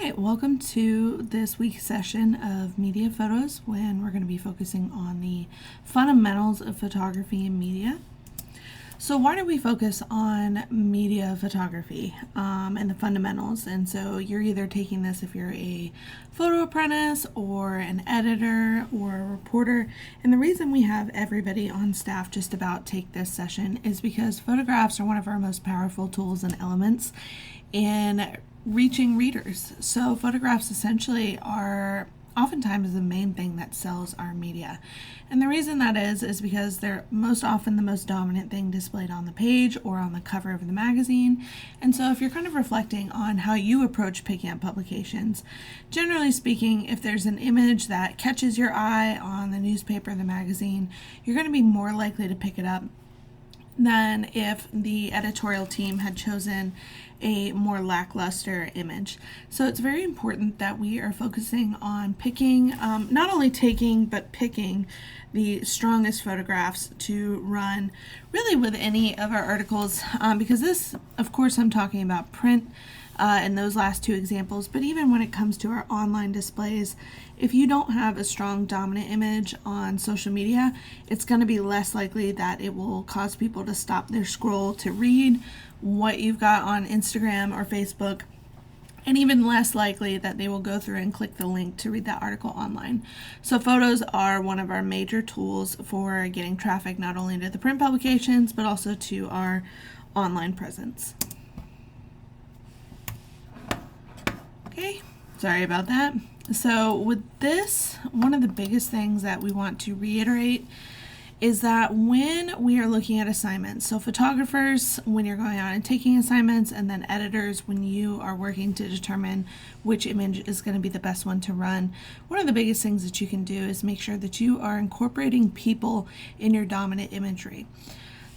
right, welcome to this week's session of Media Photos when we're going to be focusing on the fundamentals of photography and media. So why do we focus on media photography and the fundamentals? And so you're either taking this if you're a photo apprentice or an editor or a reporter. And the reason we have everybody on staff just about take this session is because photographs are one of our most powerful tools and elements in reaching readers. So photographs essentially are oftentimes the main thing that sells our media. And the reason that is because they're most often the most dominant thing displayed on the page or on the cover of the magazine. And so if you're kind of reflecting on how you approach picking up publications, generally speaking, if there's an image that catches your eye on the newspaper or the magazine, you're going to be more likely to pick it up than if the editorial team had chosen a more lackluster image. So it's very important that we are focusing on picking, not only taking, but picking the strongest photographs to run really with any of our articles, because this, of course, I'm talking about print in those last two examples, but even when it comes to our online displays, if you don't have a strong dominant image on social media, it's going to be less likely that it will cause people to stop their scroll to read what you've got on Instagram or Facebook, and even less likely that they will go through and click the link to read that article online. So photos are one of our major tools for getting traffic not only to the print publications, but also to our online presence. Okay, sorry about that. So with this, one of the biggest things that we want to reiterate is that when we are looking at assignments, so photographers, when you're going out and taking assignments, and then editors, when you are working to determine which image is going to be the best one to run, one of the biggest things that you can do is make sure that you are incorporating people in your dominant imagery.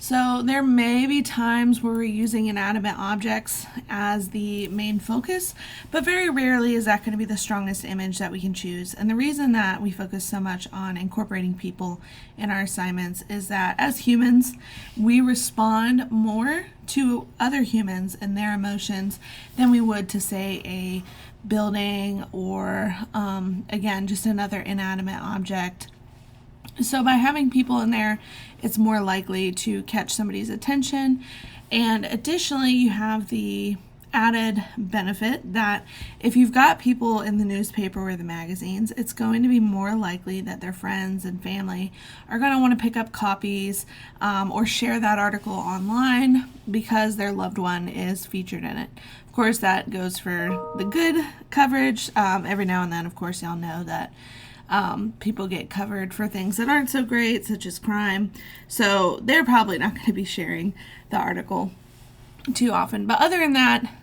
So there may be times where we're using inanimate objects as the main focus, but very rarely is that going to be the strongest image that we can choose. And the reason that we focus so much on incorporating people in our assignments is that as humans, we respond more to other humans and their emotions than we would to, say, a building or, again, just another inanimate object. So by having people in there, it's more likely to catch somebody's attention. And additionally, you have the added benefit that if you've got people in the newspaper or the magazines, it's going to be more likely that their friends and family are going to want to pick up copies or share that article online because their loved one is featured in it. Of course, that goes for the good coverage. Every now and then, of course, y'all know that people get covered for things that aren't so great, such as crime. So they're probably not going to be sharing the article too often. But other than that,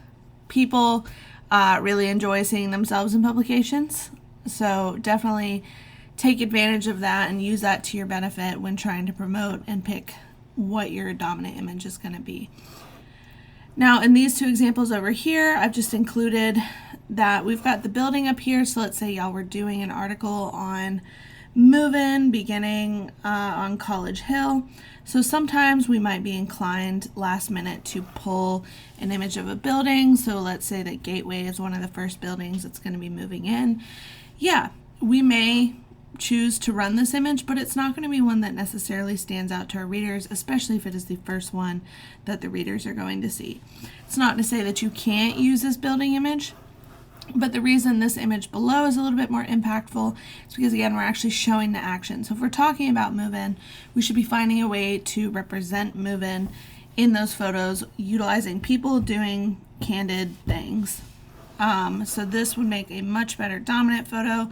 people really enjoy seeing themselves in publications. So definitely take advantage of that and use that to your benefit when trying to promote and pick what your dominant image is going to be. Now, in these two examples over here, I've just included that we've got the building up here. So let's say y'all were doing an article on move-in beginning on College Hill. So sometimes we might be inclined last minute to pull an image of a building. So let's say that Gateway is one of the first buildings that's going to be moving in. Yeah, we may choose to run this image, but it's not going to be one that necessarily stands out to our readers, especially if it is the first one that the readers are going to see. It's not to say that you can't use this building image, but the reason this image below is a little bit more impactful is because, again, we're actually showing the action. So if we're talking about move-in, we should be finding a way to represent move-in in those photos, utilizing people doing candid things. So this would make a much better dominant photo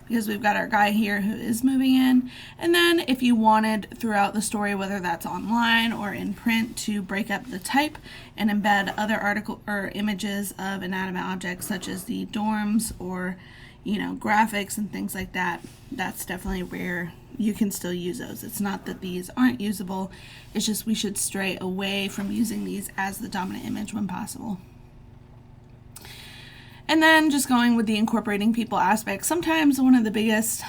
because we've got our guy here who is moving in. And then if you wanted throughout the story, whether that's online or in print, to break up the type and embed other article or images of inanimate objects such as the dorms or, graphics and things like that, that's definitely where you can still use those. It's not that these aren't usable, it's just we should stray away from using these as the dominant image when possible. And then just going with the incorporating people aspect, sometimes one of the biggest,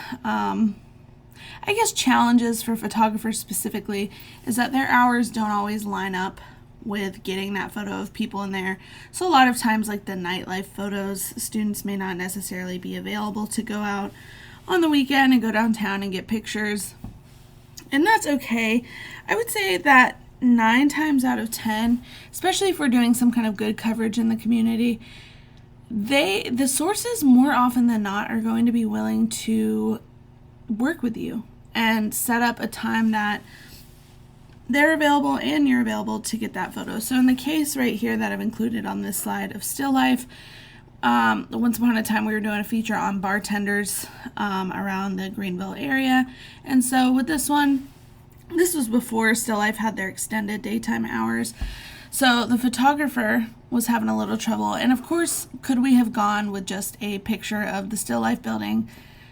challenges for photographers specifically is that their hours don't always line up with getting that photo of people in there. So a lot of times, like the nightlife photos, students may not necessarily be available to go out on the weekend and go downtown and get pictures. And that's okay. I would say that 9 times out of 10, especially if we're doing some kind of good coverage in the community, the sources more often than not are going to be willing to work with you and set up a time that they're available and you're available to get that photo. So in the case right here that I've included on this slide of still life, once upon a time we were doing a feature on bartenders around the Greenville area. And so with this one, this was before Still Life had their extended daytime hours. So the photographer was having a little trouble. And of course, could we have gone with just a picture of the Still Life building?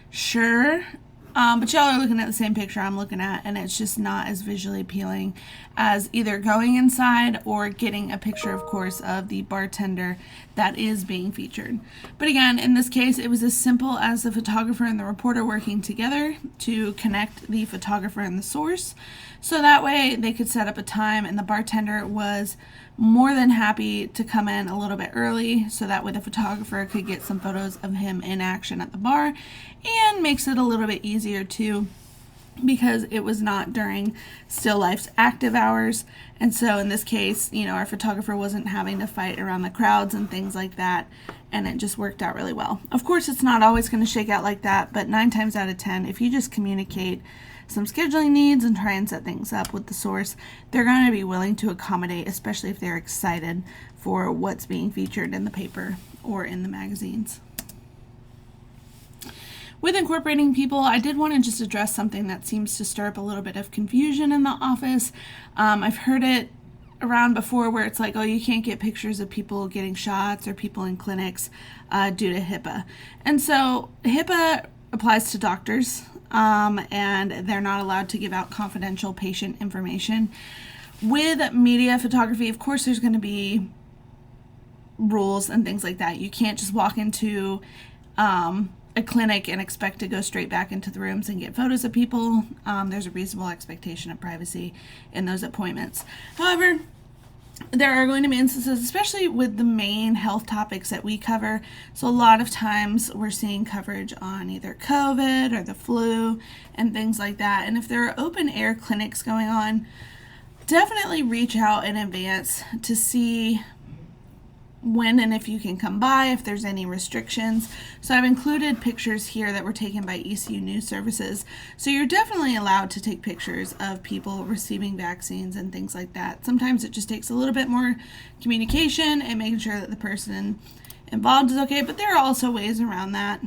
Sure. But y'all are looking at the same picture I'm looking at, and it's just not as visually appealing as either going inside or getting a picture, of course, of the bartender that is being featured. But again, in this case, it was as simple as the photographer and the reporter working together to connect the photographer and the source. So that way they could set up a time, and the bartender was more than happy to come in a little bit early so that way the photographer could get some photos of him in action at the bar, and makes it a little bit easier too because it was not during Still Life's active hours. And so in this case, our photographer wasn't having to fight around the crowds and things like that, and it just worked out really well. Of course, it's not always going to shake out like that, but 9 times out of 10, if you just communicate some scheduling needs and try and set things up with the source, they're going to be willing to accommodate, especially if they're excited for what's being featured in the paper or in the magazines. With incorporating people, I did want to just address something that seems to stir up a little bit of confusion in the office. I've heard it around before where it's like, oh, you can't get pictures of people getting shots or people in clinics due to HIPAA. And so HIPAA applies to doctors, and they're not allowed to give out confidential patient information. With media photography, of course, there's going to be rules and things like that. You can't just walk into a clinic and expect to go straight back into the rooms and get photos of people. There's a reasonable expectation of privacy in those appointments. However, there are going to be instances, especially with the main health topics that we cover. So a lot of times we're seeing coverage on either COVID or the flu and things like that. And if there are open air clinics going on, definitely reach out in advance to see when and if you can come by, if there's any restrictions. So I've included pictures here that were taken by ECU News Services. So you're definitely allowed to take pictures of people receiving vaccines and things like that. Sometimes it just takes a little bit more communication and making sure that the person involved is okay, but there are also ways around that.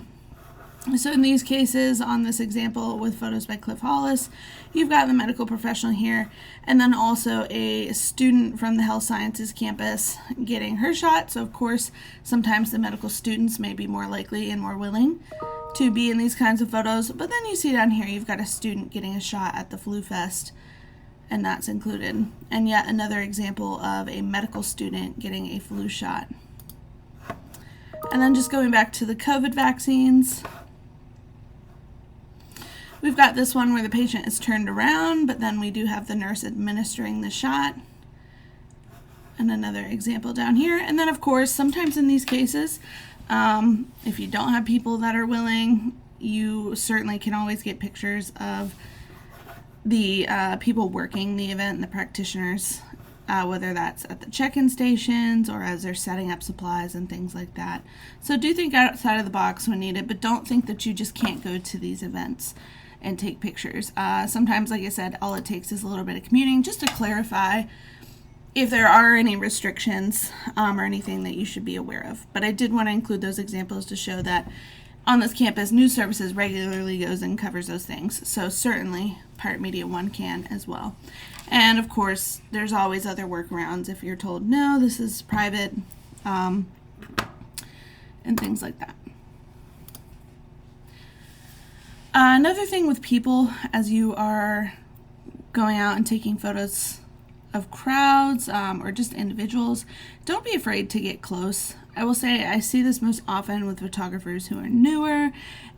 So in these cases, on this example with photos by Cliff Hollis, you've got the medical professional here, and then also a student from the health sciences campus getting her shot. So of course, sometimes the medical students may be more likely and more willing to be in these kinds of photos. But then you see down here, you've got a student getting a shot at the Flu Fest, and that's included. And yet another example of a medical student getting a flu shot. And then just going back to the COVID vaccines, we've got this one where the patient is turned around, but then we do have the nurse administering the shot. And another example down here. And then, of course, sometimes in these cases, if you don't have people that are willing, you certainly can always get pictures of the people working the event and the practitioners, whether that's at the check-in stations or as they're setting up supplies and things like that. So do think outside of the box when needed, but don't think that you just can't go to these events and take pictures. Sometimes, like I said, all it takes is a little bit of commuting just to clarify if there are any restrictions or anything that you should be aware of. But I did want to include those examples to show that on this campus, News Services regularly goes and covers those things. So certainly Pirate Media One can as well. And of course, there's always other workarounds if you're told, no, this is private, and things like that. Another thing with people, as you are going out and taking photos of crowds or just individuals, don't be afraid to get close. I will say I see this most often with photographers who are newer,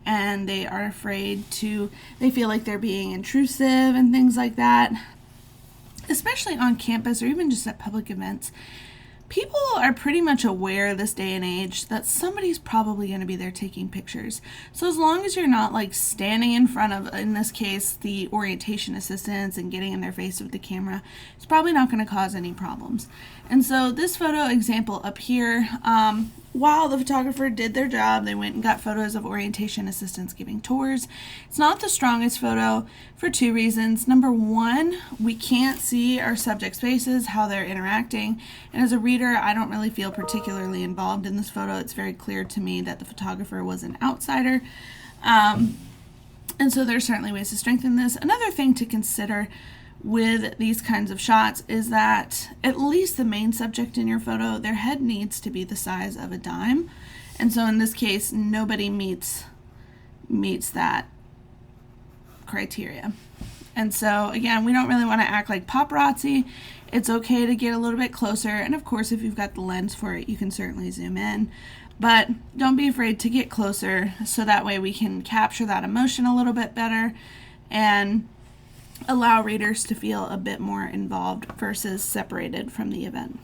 and they are afraid to, they feel like they're being intrusive and things like that. especially on campus or even just at public events, people are pretty much aware this day and age that somebody's probably going to be there taking pictures. So as long as you're not like standing in front of, in this case, the orientation assistants and getting in their face with the camera, it's probably not going to cause any problems. And so this photo example up here, while the photographer did their job, they went and got photos of orientation assistants giving tours. It's not the strongest photo for two reasons. Number one, we can't see our subject's faces, how they're interacting. And as a reader, I don't really feel particularly involved in this photo. It's very clear to me that the photographer was an outsider. And so there's certainly ways to strengthen this. Another thing to consider with these kinds of shots is that at least the main subject in your photo, their head needs to be the size of a dime. And so in this case, nobody meets that criteria. And so again, we don't really want to act like paparazzi. It's okay to get a little bit closer. And of course, if you've got the lens for it, you can certainly zoom in. But don't be afraid to get closer so that way we can capture that emotion a little bit better and allow readers to feel a bit more involved versus separated from the event.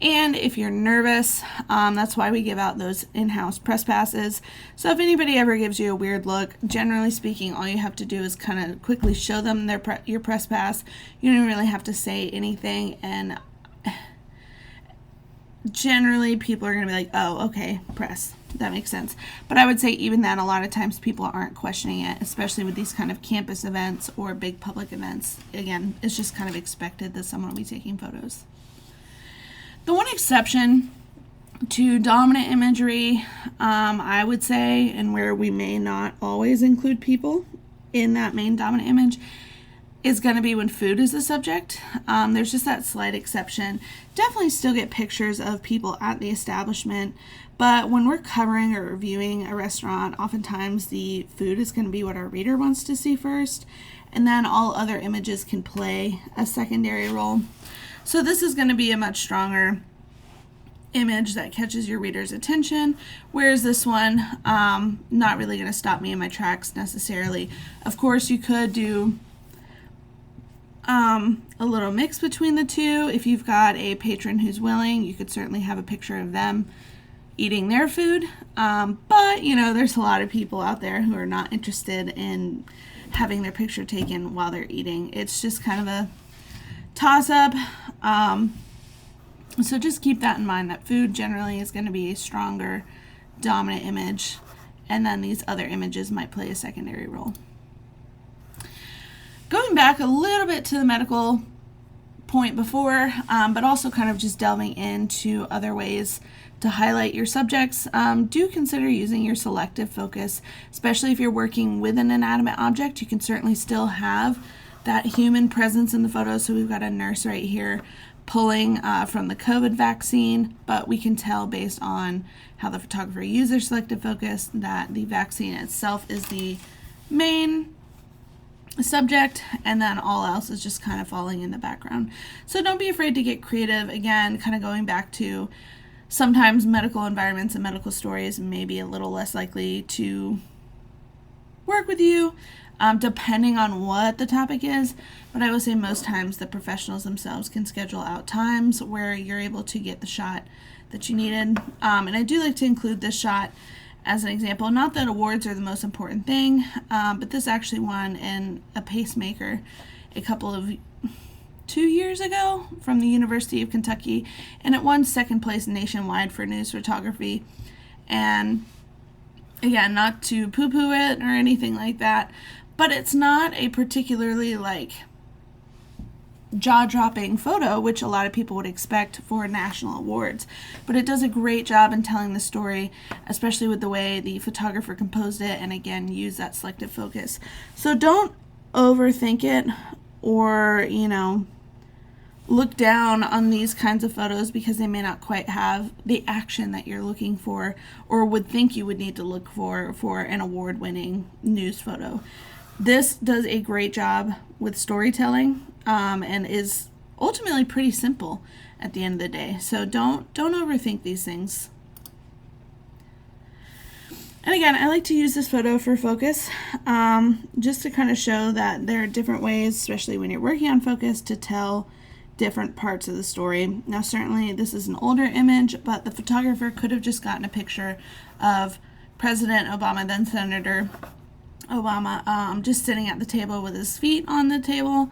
And if you're nervous, that's why we give out those in-house press passes. So if anybody ever gives you a weird look, generally speaking, all you have to do is kind of quickly show them your press pass. You don't really have to say anything, and generally people are going to be like, oh, okay, press. That makes sense. But I would say even then, a lot of times people aren't questioning it, especially with these kind of campus events or big public events. Again, it's just kind of expected that someone will be taking photos. The one exception to dominant imagery, I would say, and where we may not always include people in that main dominant image, is going to be when food is the subject. There's just that slight exception. Definitely still get pictures of people at the establishment, but when we're covering or reviewing a restaurant, oftentimes the food is going to be what our reader wants to see first, and then all other images can play a secondary role. So this is going to be a much stronger image that catches your reader's attention, whereas this one, not really going to stop me in my tracks necessarily. Of course, you could do a little mix between the two. If you've got a patron who's willing, you could certainly have a picture of them eating their food, but you know, there's a lot of people out there who are not interested in having their picture taken while they're eating. It's just kind of a toss-up, so just keep that in mind, that food generally is going to be a stronger dominant image, and then these other images might play a secondary role. Going back a little bit to the medical point before, but also kind of just delving into other ways to highlight your subjects, do consider using your selective focus, especially if you're working with an inanimate object. You can certainly still have that human presence in the photo. So we've got a nurse right here pulling from the COVID vaccine, but we can tell based on how the photographer used their selective focus that the vaccine itself is the main subject, and then all else is just kind of falling in the background. So don't be afraid to get creative. Again, kind of going back to sometimes medical environments and medical stories may be a little less likely to work with you, depending on what the topic is. But I will say most times the professionals themselves can schedule out times where you're able to get the shot that you needed. And I do like to include this shot as an example. Not that awards are the most important thing, but this actually won in a pacemaker a couple of 2 years ago from the University of Kentucky, and it won second place nationwide for news photography. And again, not to poo-poo it or anything like that, but it's not a particularly like jaw-dropping photo, which a lot of people would expect for national awards, but it does a great job in telling the story, especially with the way the photographer composed it, and again, use that selective focus. So don't overthink it, or look down on these kinds of photos because they may not quite have the action that you're looking for or would think you would need to look for an award-winning news photo. This does a great job with storytelling, and is ultimately pretty simple at the end of the day. So don't overthink these things. And again, I like to use this photo for focus, just to kind of show that there are different ways, especially when you're working on focus, to tell different parts of the story. Now, certainly this is an older image, but the photographer could have just gotten a picture of President Obama, then Senator Obama, just sitting at the table with his feet on the table,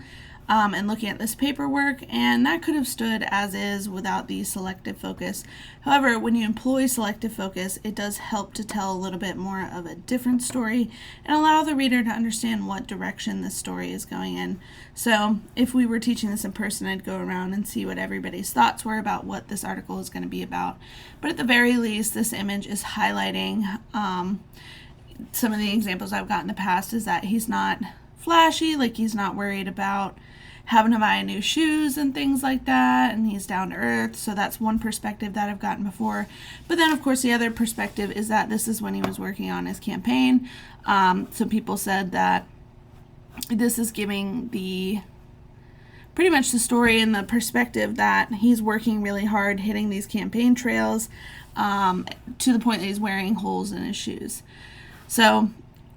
and looking at this paperwork, and that could have stood as is without the selective focus. However, when you employ selective focus, it does help to tell a little bit more of a different story and allow the reader to understand what direction the story is going in. So if we were teaching this in person, I'd go around and see what everybody's thoughts were about what this article is going to be about. But at the very least, this image is highlighting some of the examples I've got in the past is that he's not flashy, like he's not worried about having to buy new shoes and things like that, and he's down to earth. So that's one perspective that I've gotten before. But then, of course, the other perspective is that this is when he was working on his campaign. Some people said that this is giving pretty much the story and the perspective that he's working really hard, hitting these campaign trails, to the point that he's wearing holes in his shoes. So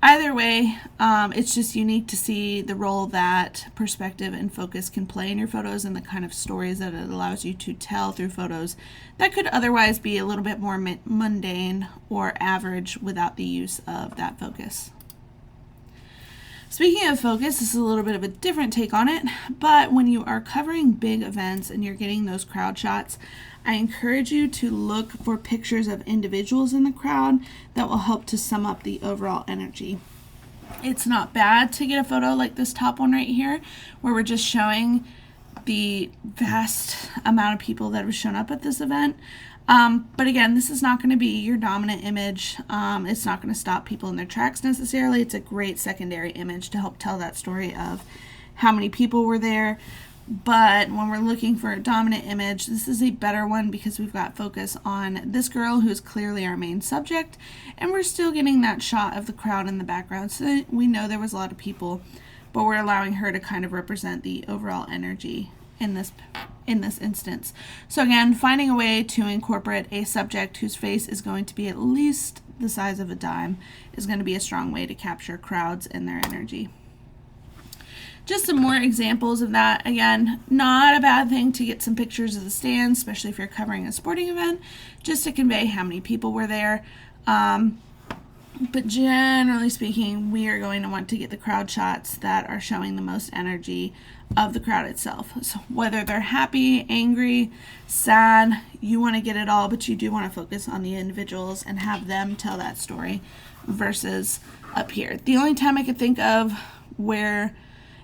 either way, it's just unique to see the role that perspective and focus can play in your photos and the kind of stories that it allows you to tell through photos that could otherwise be a little bit more mundane or average without the use of that focus. Speaking of focus, this is a little bit of a different take on it, but when you are covering big events and you're getting those crowd shots, I encourage you to look for pictures of individuals in the crowd that will help to sum up the overall energy. It's not bad to get a photo like this top one right here, where we're just showing the vast amount of people that have shown up at this event. But again, this is not going to be your dominant image. It's not going to stop people in their tracks necessarily. It's a great secondary image to help tell that story of how many people were there. But when we're looking for a dominant image, this is a better one because we've got focus on this girl who's clearly our main subject, and we're still getting that shot of the crowd in the background. So we know there was a lot of people, but we're allowing her to kind of represent the overall energy in this instance. So again, finding a way to incorporate a subject whose face is going to be at least the size of a dime is going to be a strong way to capture crowds and their energy. Just some more examples of that. Again, not a bad thing to get some pictures of the stands, especially if you're covering a sporting event, just to convey how many people were there. But generally speaking, we are going to want to get the crowd shots that are showing the most energy of the crowd itself. So whether they're happy, angry, sad, you want to get it all, but you do want to focus on the individuals and have them tell that story versus up here. The only time I could think of where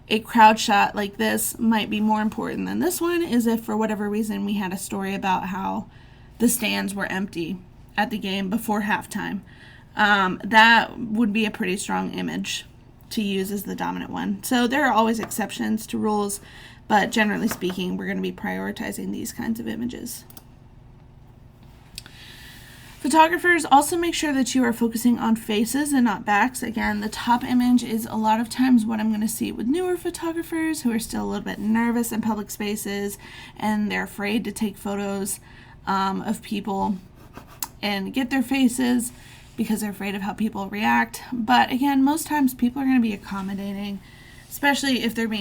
a crowd shot like this might be more important than this one is if for whatever reason we had a story about how the stands were empty at the game before halftime. That would be a pretty strong image to use as the dominant one. So there are always exceptions to rules, but generally speaking, we're going to be prioritizing these kinds of images. Photographers, also make sure that you are focusing on faces and not backs. Again, the top image is a lot of times what I'm going to see with newer photographers who are still a little bit nervous in public spaces and they're afraid to take photos of people and get their faces because they're afraid of how people react. But again, most times people are going to be accommodating, especially if they're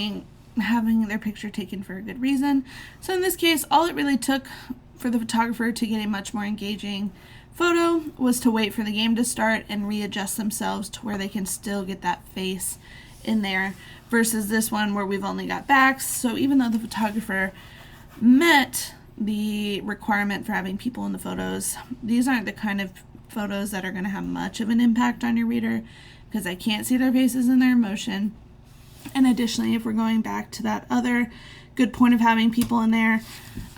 having their picture taken for a good reason. So in this case, all it really took for the photographer to get a much more engaging photo was to wait for the game to start and readjust themselves to where they can still get that face in there versus this one where we've only got backs. So even though the photographer met the requirement for having people in the photos, these aren't the kind of photos that are going to have much of an impact on your reader because I can't see their faces and their emotion. And additionally, if we're going back to that other good point of having people in there,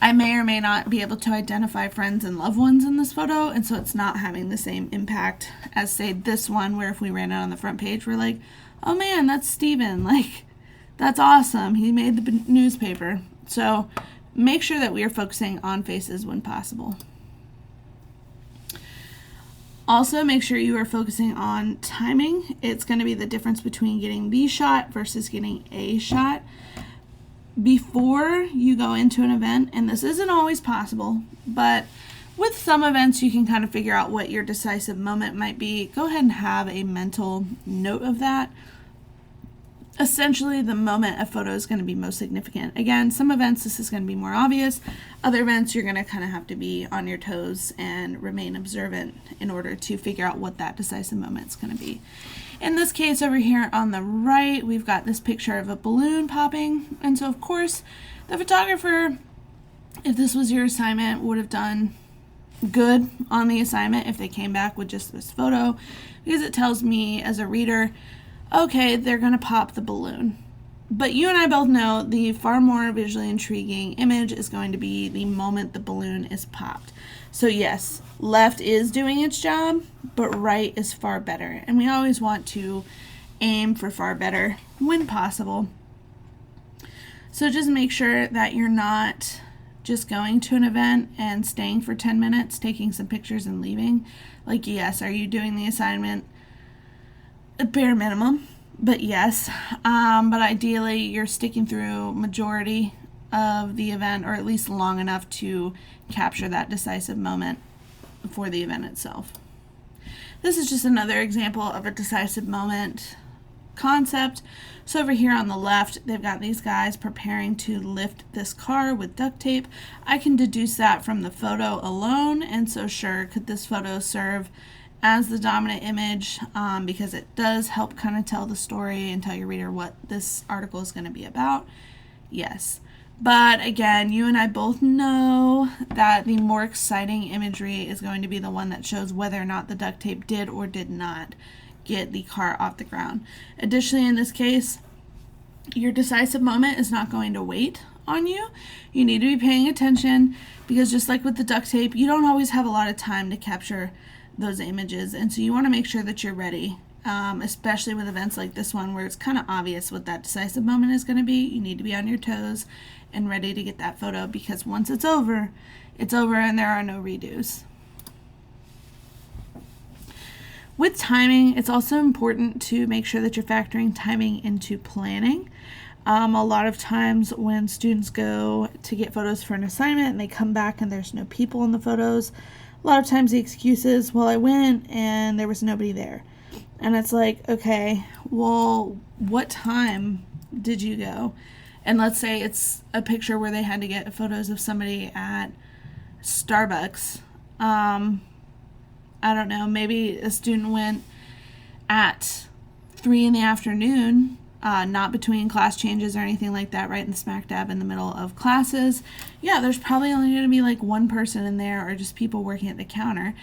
I may or may not be able to identify friends and loved ones in this photo, and so it's not having the same impact as, say, this one where if we ran it on the front page, we're like, oh man, that's Steven, like, that's awesome, he made the newspaper. So make sure that we are focusing on faces when possible. Also, make sure you are focusing on timing. It's going to be the difference between getting the shot versus getting a shot. Before you go into an event, and this isn't always possible, but With some events, you can kind of figure out what your decisive moment might be. Go ahead and have a mental note of that. Essentially, the moment a photo is going to be most significant. Again, some events this is going to be more obvious. Other events you're going to kind of have to be on your toes and remain observant in order to figure out what that decisive moment is going to be. In this case over here on the right, we've got this picture of a balloon popping. And so, of course, the photographer, if this was your assignment, would have done good on the assignment if they came back with just this photo, because it tells me as a reader, okay, they're going to pop the balloon. But you and I both know the far more visually intriguing image is going to be the moment the balloon is popped. So yes, left is doing its job, but right is far better. And we always want to aim for far better when possible. So just make sure that you're not just going to an event and staying for 10 minutes, taking some pictures and leaving. Like, yes, are you doing the assignment? A bare minimum, but yes. But ideally, you're sticking through majority of the event, or at least long enough to capture that decisive moment for the event itself. This is just another example of a decisive moment concept. So over here on the left, they've got these guys preparing to lift this car with duct tape. I can deduce that from the photo alone, and so sure, could this photo serve as the dominant image, because it does help kind of tell the story and tell your reader what this article is going to be about? Yes. But again, you and I both know that the more exciting imagery is going to be the one that shows whether or not the duct tape did or did not get the car off the ground. Additionally, in this case, your decisive moment is not going to wait on you. You need to be paying attention, because just like with the duct tape, you don't always have a lot of time to capture those images, and so you want to make sure that you're ready, especially with events like this one where it's kind of obvious what that decisive moment is going to be. You need to be on your toes and ready to get that photo, because once it's over and there are no redos. With timing, it's also important to make sure that you're factoring timing into planning. A lot of times when students go to get photos for an assignment and they come back and there's no people in the photos, a lot of times the excuse is, well, I went and there was nobody there. And it's like, okay, well, what time did you go? And let's say it's a picture where they had to get photos of somebody at Starbucks. I don't know, maybe a student went at 3 in the afternoon, not between class changes or anything like that, right in the smack dab in the middle of classes. Yeah, there's probably only going to be like one person in there, or just people working at the counter.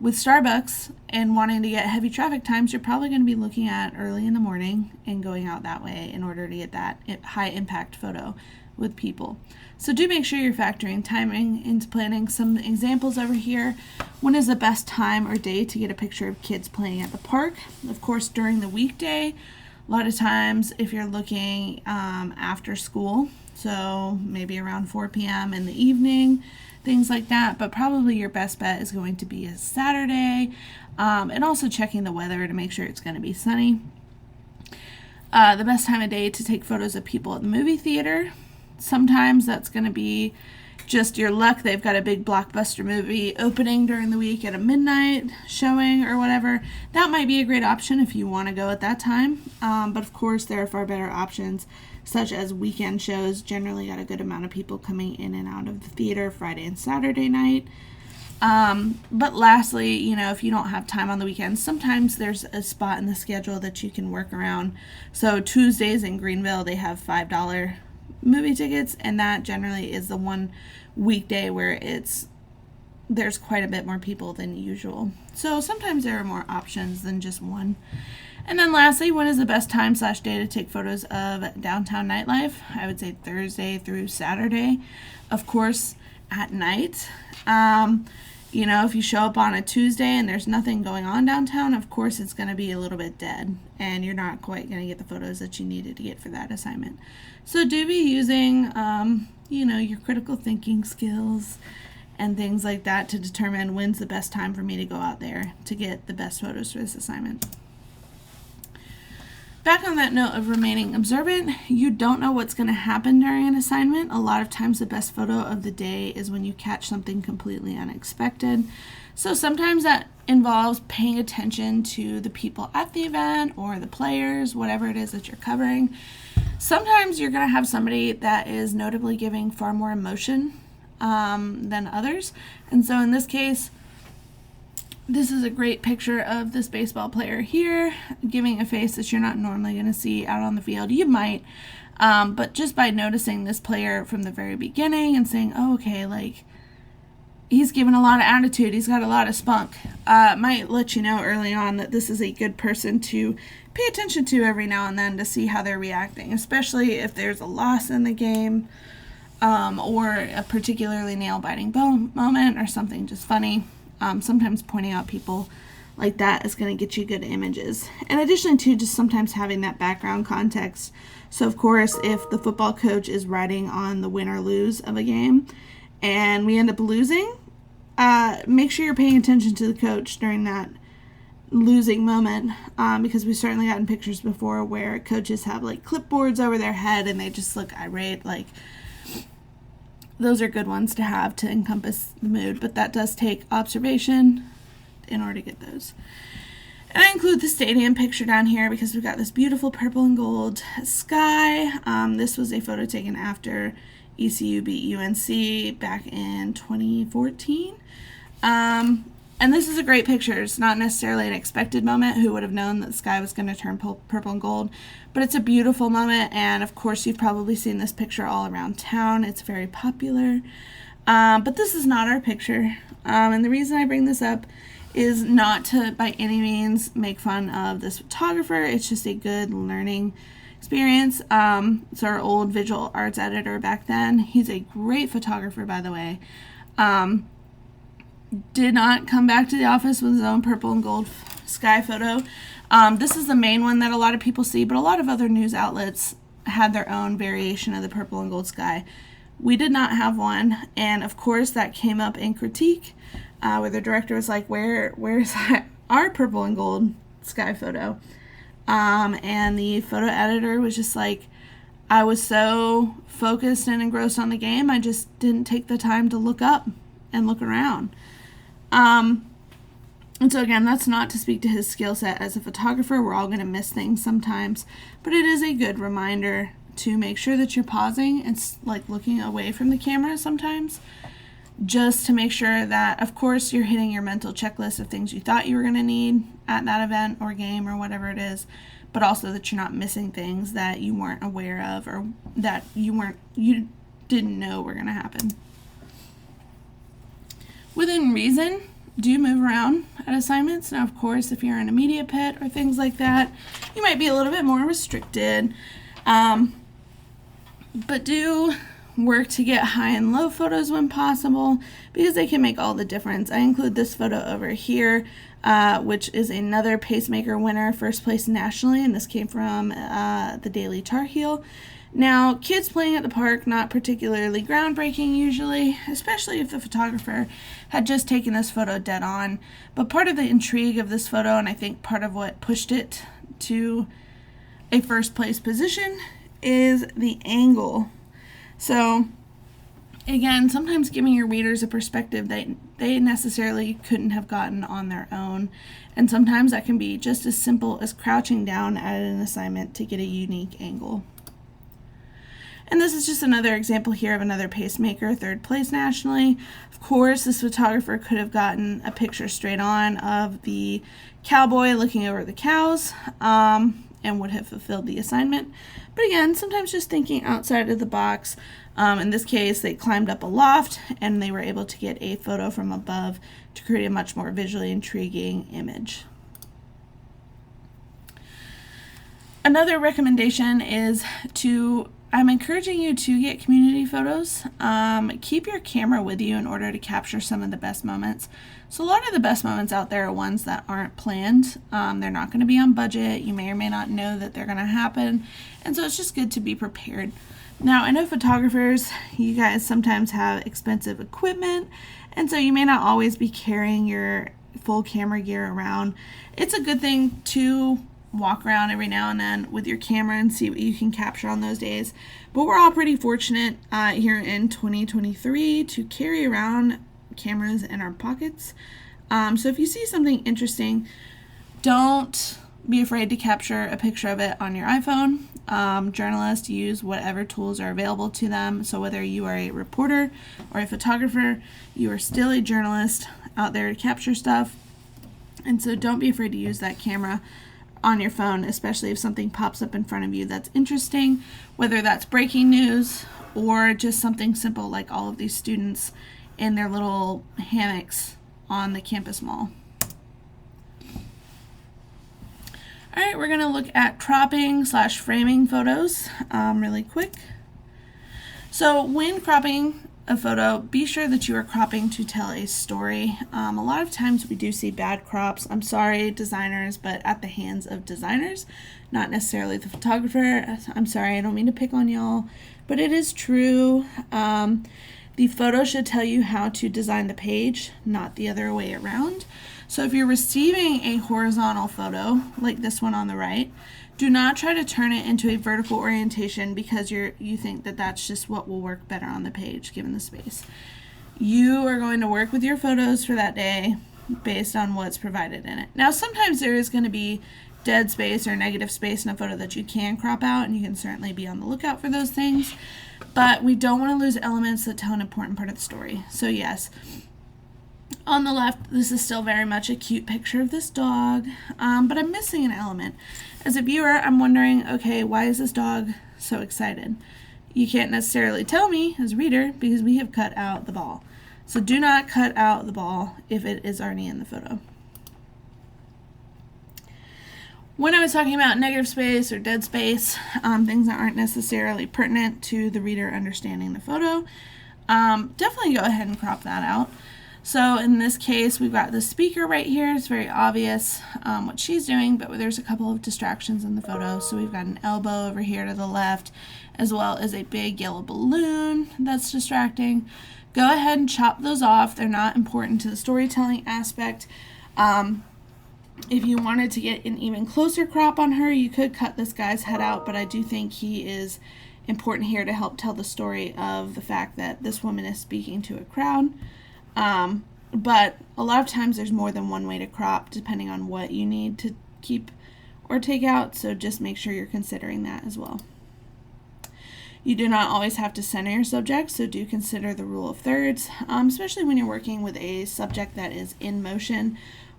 With Starbucks and wanting to get heavy traffic times, you're probably going to be looking at early in the morning and going out that way in order to get that high impact photo with people. So do make sure you're factoring timing into planning. Some examples over here. When is the best time or day to get a picture of kids playing at the park? Of course, during the weekday. A lot of times if you're looking after school, so maybe around 4 p.m. in the evening, things like that, but probably your best bet is going to be a Saturday, and also checking the weather to make sure it's going to be sunny. The best time of day to take photos of people at the movie theater. Sometimes that's going to be just your luck. They've got a big blockbuster movie opening during the week at a midnight showing or whatever. That might be a great option if you want to go at that time. But of course, there are far better options, such as weekend shows. Generally got a good amount of people coming in and out of the theater Friday and Saturday night. But lastly, if you don't have time on the weekends, sometimes there's a spot in the schedule that you can work around. So Tuesdays in Greenville, they have $5 movie tickets, and that generally is the one weekday where there's quite a bit more people than usual. So sometimes there are more options than just one. And then lastly, when is the best time/day to take photos of downtown nightlife? I would say Thursday through Saturday. Of course, at night. If you show up on a Tuesday and there's nothing going on downtown, of course it's going to be a little bit dead, and you're not quite going to get the photos that you needed to get for that assignment. So do be using, your critical thinking skills and things like that to determine when's the best time for me to go out there to get the best photos for this assignment. back on that note of remaining observant, you don't know what's going to happen during an assignment. A lot of times the best photo of the day is when you catch something completely unexpected. So sometimes that involves paying attention to the people at the event or the players, whatever it is that you're covering. Sometimes you're going to have somebody that is notably giving far more emotion than others. And so in this case, this is a great picture of this baseball player here giving a face that you're not normally going to see out on the field. You might, but just by noticing this player from the very beginning and saying, oh, okay, like, he's given a lot of attitude, he's got a lot of spunk, might let you know early on that this is a good person to pay attention to every now and then to see how they're reacting, especially if there's a loss in the game, or a particularly nail-biting moment or something just funny. Sometimes pointing out people like that is going to get you good images. In addition to just sometimes having that background context. So of course, if the football coach is writing on the win or lose of a game and we end up losing, make sure you're paying attention to the coach during that losing moment, because we've certainly gotten pictures before where coaches have like clipboards over their head and they just look irate. Like, those are good ones to have to encompass the mood, but that does take observation in order to get those. And I include the stadium picture down here because we've got this beautiful purple and gold sky. This was a photo taken after ECU beat UNC back in 2014. And this is a great picture. It's not necessarily an expected moment. Who would have known that the sky was going to turn purple and gold? But it's a beautiful moment, and of course you've probably seen this picture all around town. It's very popular. But this is not our picture. And the reason I bring this up is not to by any means make fun of this photographer. It's just a good learning experience. It's our old visual arts editor back then. He's a great photographer, by the way. Did not come back to the office with his own purple and gold sky photo. This is the main one that a lot of people see, but a lot of other news outlets had their own variation of the purple and gold sky. We did not have one, and of course that came up in critique, where the director was like, where's our purple and gold sky photo? And the photo editor was just like, I was so focused and engrossed on the game, I just didn't take the time to look up and look around. And so again, that's not to speak to his skill set as a photographer. We're all going to miss things sometimes, but it is a good reminder to make sure that you're pausing and like looking away from the camera sometimes, just to make sure that, of course, you're hitting your mental checklist of things you thought you were going to need at that event or game or whatever it is, but also that you're not missing things that you weren't aware of or that you didn't know were going to happen. Within reason, do move around at assignments. Now, of course, if you're in a media pit or things like that, you might be a little bit more restricted. But do work to get high and low photos when possible because they can make all the difference. I include this photo over here, which is another Pacemaker winner, first place nationally, and this came from the Daily Tar Heel. Now, kids playing at the park, not particularly groundbreaking usually, especially if the photographer had just taken this photo dead on. But part of the intrigue of this photo, and I think part of what pushed it to a first place position, is the angle. So, again, sometimes giving your readers a perspective that they necessarily couldn't have gotten on their own. And sometimes that can be just as simple as crouching down at an assignment to get a unique angle. And this is just another example here of another pacemaker, third place nationally. Of course, this photographer could have gotten a picture straight on of the cowboy looking over the cows and would have fulfilled the assignment. But again, sometimes just thinking outside of the box. In this case, they climbed up a loft and they were able to get a photo from above to create a much more visually intriguing image. Another recommendation is I'm encouraging you to get community photos. Keep your camera with you in order to capture some of the best moments. So a lot of the best moments out there are ones that aren't planned. They're not going to be on budget. You may or may not know that they're going to happen. And so it's just good to be prepared. Now, I know photographers, you guys sometimes have expensive equipment, and so you may not always be carrying your full camera gear around. It's a good thing to walk around every now and then with your camera and see what you can capture on those days. But we're all pretty fortunate here in 2023 to carry around cameras in our pockets. So if you see something interesting, don't be afraid to capture a picture of it on your iPhone. Journalists use whatever tools are available to them. So whether you are a reporter or a photographer, you are still a journalist out there to capture stuff. And so don't be afraid to use that camera on your phone, especially if something pops up in front of you that's interesting, whether that's breaking news or just something simple like all of these students in their little hammocks on the campus mall. All right, we're going to look at cropping / framing photos really quick. So when cropping a photo, be sure that you are cropping to tell a story. A lot of times we do see bad crops. I'm sorry, designers, but at the hands of designers, not necessarily the photographer. I'm sorry, I don't mean to pick on y'all, but it is true. The photo should tell you how to design the page, not the other way around. So if you're receiving a horizontal photo, like this one on the right, do not try to turn it into a vertical orientation because you think that that's just what will work better on the page given the space. You are going to work with your photos for that day based on what's provided in it. Now sometimes there is going to be dead space or negative space in a photo that you can crop out, and you can certainly be on the lookout for those things, but we don't want to lose elements that tell an important part of the story. So yes, on the left, this is still very much a cute picture of this dog, but I'm missing an element. As a viewer, I'm wondering, okay, why is this dog so excited? You can't necessarily tell me as a reader because we have cut out the ball. So do not cut out the ball if it is already in the photo. When I was talking about negative space or dead space, things that aren't necessarily pertinent to the reader understanding the photo, definitely go ahead and crop that out. So in this case, we've got the speaker right here. It's very obvious what she's doing, but there's a couple of distractions in the photo. So we've got an elbow over here to the left, as well as a big yellow balloon that's distracting. Go ahead and chop those off. They're not important to the storytelling aspect. If you wanted to get an even closer crop on her, you could cut this guy's head out, but I do think he is important here to help tell the story of the fact that this woman is speaking to a crowd. But a lot of times there's more than one way to crop depending on what you need to keep or take out, so just make sure you're considering that as well. You do not always have to center your subject, so do consider the rule of thirds, especially when you're working with a subject that is in motion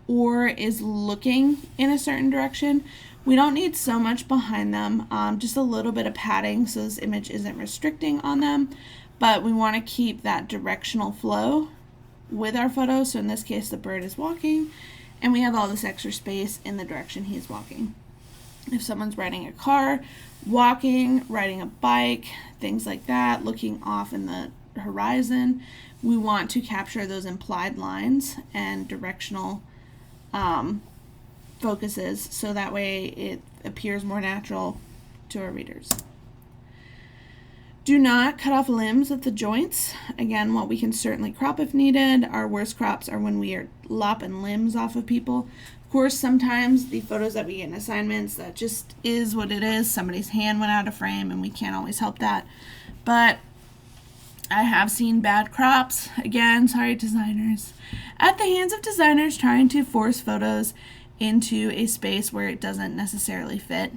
or is looking in a certain direction. We don't need so much behind them, just a little bit of padding so this image isn't restricting on them, but we want to keep that directional flow with our photo. So in this case, the bird is walking and we have all this extra space in the direction he's walking. If someone's riding a car, walking, riding a bike, things like that, looking off in the horizon, we want to capture those implied lines and directional focuses so that way it appears more natural to our readers. Do not cut off limbs at the joints. Again, while we can certainly crop if needed, our worst crops are when we are lopping limbs off of people. Of course, sometimes the photos that we get in assignments, that just is what it is. Somebody's hand went out of frame and we can't always help that. But I have seen bad crops, again, sorry designers, at the hands of designers trying to force photos into a space where it doesn't necessarily fit.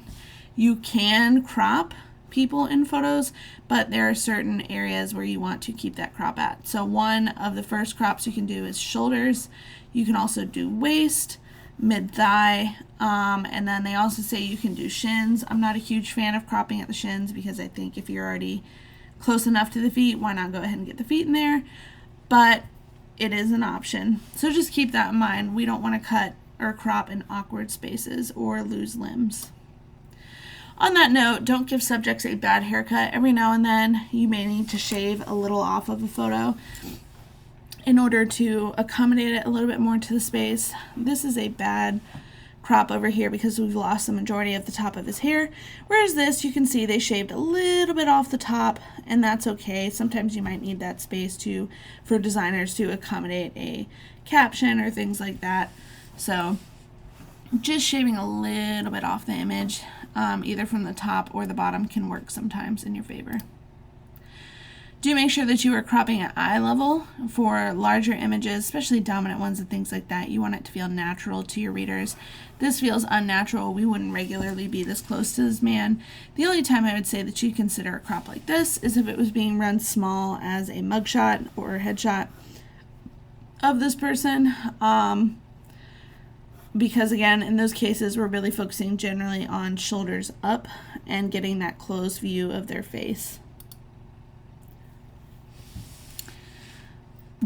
You can crop people in photos, but there are certain areas where you want to keep that crop at. So one of the first crops you can do is shoulders. You can also do waist, mid-thigh, and then they also say you can do shins. I'm not a huge fan of cropping at the shins because I think if you're already close enough to the feet, why not go ahead and get the feet in there? But it is an option. So just keep that in mind. We don't want to cut or crop in awkward spaces or lose limbs. On that note, don't give subjects a bad haircut. Every now and then you may need to shave a little off of a photo in order to accommodate it a little bit more to the space. This is a bad crop over here because we've lost the majority of the top of his hair, whereas this, you can see they shaved a little bit off the top, and that's okay. Sometimes you might need that space for designers to accommodate a caption or things like that. So just shaving a little bit off the image, either from the top or the bottom, can work sometimes in your favor. Do make sure that you are cropping at eye level for larger images, especially dominant ones and things like that. You want it to feel natural to your readers. This feels unnatural. We wouldn't regularly be this close to this man. The only time I would say that you consider a crop like this is if it was being run small as a mugshot or a headshot of this person. Because again, in those cases, we're really focusing generally on shoulders up and getting that close view of their face.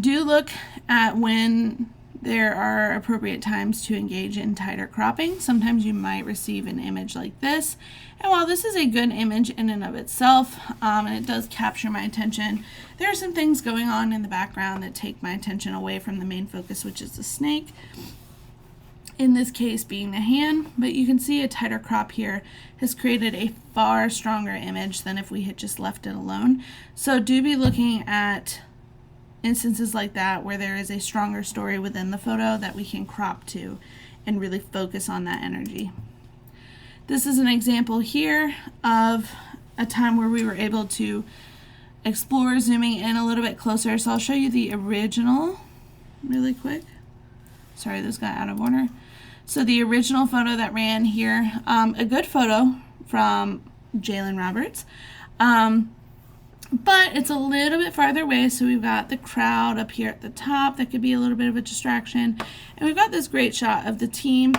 Do look at when there are appropriate times to engage in tighter cropping. Sometimes you might receive an image like this, and while this is a good image in and of itself, and it does capture my attention, there are some things going on in the background that take my attention away from the main focus, which is the snake, in this case being the hand. But you can see a tighter crop here has created a far stronger image than if we had just left it alone. So do be looking at instances like that where there is a stronger story within the photo that we can crop to and really focus on that energy. This is an example here of a time where we were able to explore zooming in a little bit closer. So I'll show you the original really quick. Sorry, those got out of order. So the original photo that ran here, a good photo from Jalen Roberts. But it's a little bit farther away, so we've got the crowd up here at the top that could be a little bit of a distraction, and we've got this great shot of the team,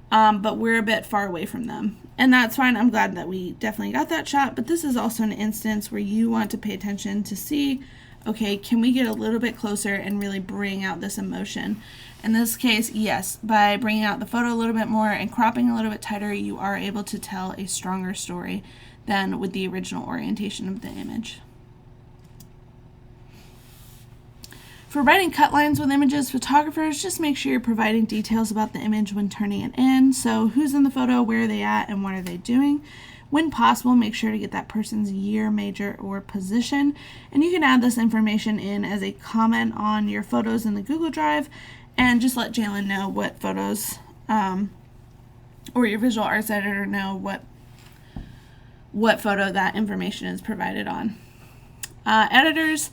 but we're a bit far away from them, and that's fine. I'm glad that we definitely got that shot, but this is also an instance where you want to pay attention to see, okay, can we get a little bit closer and really bring out this emotion? In this case, yes, by bringing out the photo a little bit more and cropping a little bit tighter, you are able to tell a stronger story than with the original orientation of the image. For writing cut lines with images, photographers, just make sure you're providing details about the image when turning it in. So who's in the photo, where are they at, and what are they doing? When possible, make sure to get that person's year, major, or position. And you can add this information in as a comment on your photos in the Google Drive, and just let Jalen know what photos, or your visual arts editor know what photo that information is provided on. Editors,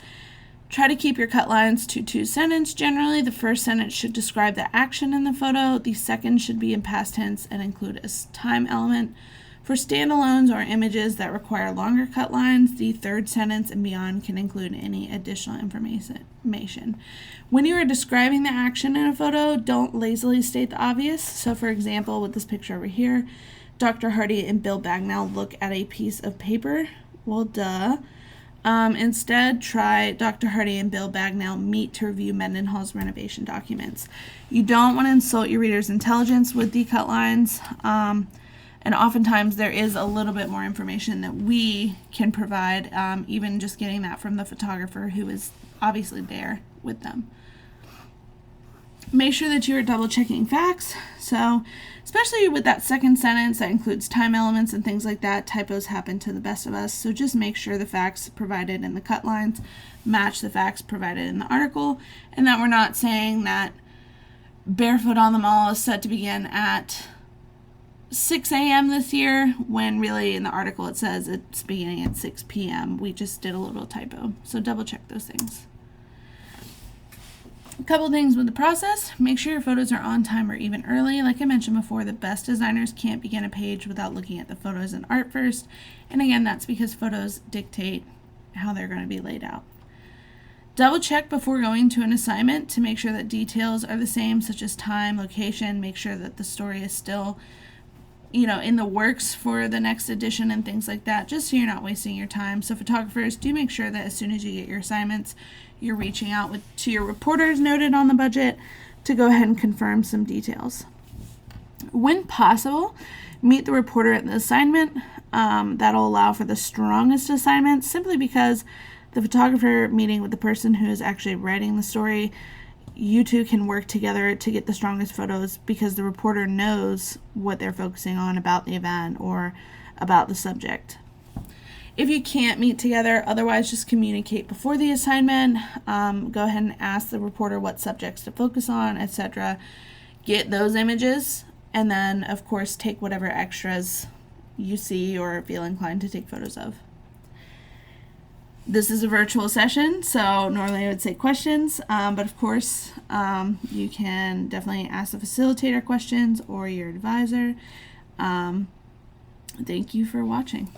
try to keep your cut lines to 2 sentences generally. The first sentence should describe the action in the photo. The second should be in past tense and include a time element. For standalones or images that require longer cut lines, the third sentence and beyond can include any additional information. When you are describing the action in a photo, don't lazily state the obvious. So for example, with this picture over here, Dr. Hardy and Bill Bagnall look at a piece of paper. Well, duh. Instead, try Dr. Hardy and Bill Bagnall meet to review Mendenhall's renovation documents. You don't want to insult your reader's intelligence with the cut lines, and oftentimes there is a little bit more information that we can provide, even just getting that from the photographer who is obviously there with them. Make sure that you are double checking facts. So especially with that second sentence that includes time elements and things like that, typos happen to the best of us. So just make sure the facts provided in the cut lines match the facts provided in the article, and that we're not saying that Barefoot on the Mall is set to begin at 6 a.m. this year, when really in the article it says it's beginning at 6 p.m. We just did a little typo. So double check those things. A couple things with the process. Make sure your photos are on time or even early. Like I mentioned before, the best designers can't begin a page without looking at the photos and art first. And again, that's because photos dictate how they're going to be laid out. Double check before going to an assignment to make sure that details are the same, such as time, location. Make sure that the story is still, in the works for the next edition and things like that, just so you're not wasting your time. So photographers, do make sure that as soon as you get your assignments, you're reaching out to your reporters noted on the budget to go ahead and confirm some details. When possible, meet the reporter at the assignment. That'll allow for the strongest assignments, simply because the photographer meeting with the person who is actually writing the story, you two can work together to get the strongest photos, because the reporter knows what they're focusing on about the event or about the subject. If you can't meet together, otherwise just communicate before the assignment. Go ahead and ask the reporter what subjects to focus on, etc. Get those images And then, of course, take whatever extras you see or feel inclined to take photos of. This is a virtual session, so normally I would say questions, but of course you can definitely ask the facilitator questions or your advisor. Thank you for watching.